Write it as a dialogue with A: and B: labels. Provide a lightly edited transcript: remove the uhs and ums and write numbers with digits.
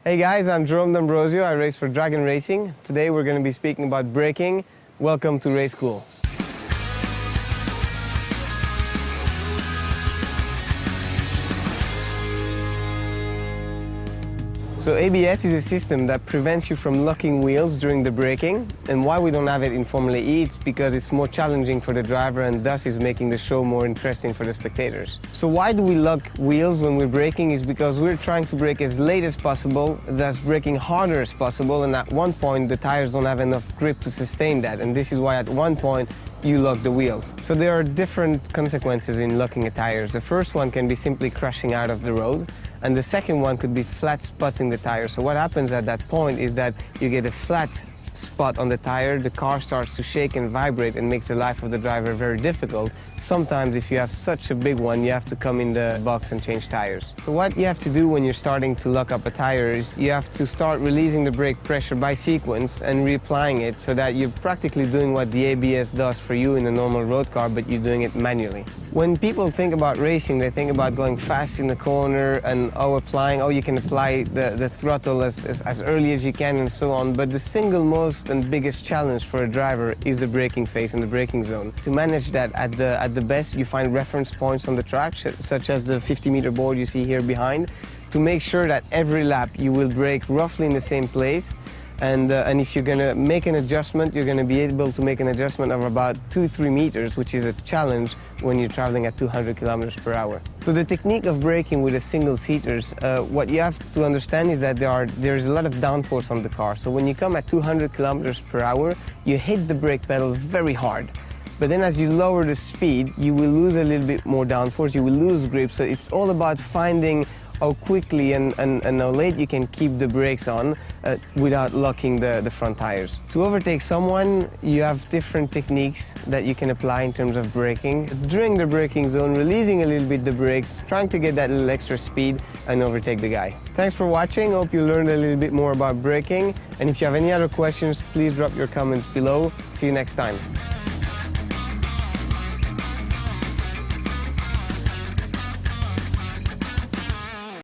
A: Hey guys, I'm Jerome D'Ambrosio. I race for Dragon Racing. Today we're going to be speaking about braking. Welcome to Race School. So ABS is a system that prevents you from locking wheels during the braking, and why we don't have it in Formula E, it's because it's more challenging for the driver and thus is making the show more interesting for the spectators. So why do we lock wheels when we're braking? Is because we're trying to brake as late as possible, thus braking harder as possible, and at one point the tires don't have enough grip to sustain that, and this is why at one point you lock the wheels. So there are different consequences in locking a tires. The first one can be simply crashing out of the road, and the second one could be flat spotting the tire. So what happens at that point is that you get a flat spot on the tire, the car starts to shake and vibrate and makes the life of the driver very difficult. Sometimes if you have such a big one, you have to come in the box and change tires. So what you have to do when you're starting to lock up a tire is you have to start releasing the brake pressure by sequence and reapplying it, so that you're practically doing what the ABS does for you in a normal road car, but you're doing it manually. When people think about racing, they think about going fast in the corner and you can apply the throttle as early as you can and so on, but the single most and biggest challenge for a driver is the braking phase and the braking zone. To manage that at the best, you find reference points on the track, such as the 50-meter board you see here behind, to make sure that every lap you will brake roughly in the same place. And if you're going to make an adjustment, you're going to be able to make an adjustment of about 2-3 meters, which is a challenge when you're traveling at 200 kilometers per hour. So the technique of braking with a single-seaters, what you have to understand is that there's a lot of downforce on the car. So when you come at 200 kilometers per hour, you hit the brake pedal very hard. But then as you lower the speed, you will lose a little bit more downforce, you will lose grip. So it's all about finding how quickly and how late you can keep the brakes on without locking the front tires. To overtake someone, you have different techniques that you can apply in terms of braking. During the braking zone, releasing a little bit the brakes, trying to get that little extra speed and overtake the guy. Thanks for watching. Hope you learned a little bit more about braking. And if you have any other questions, please drop your comments below. See you next time.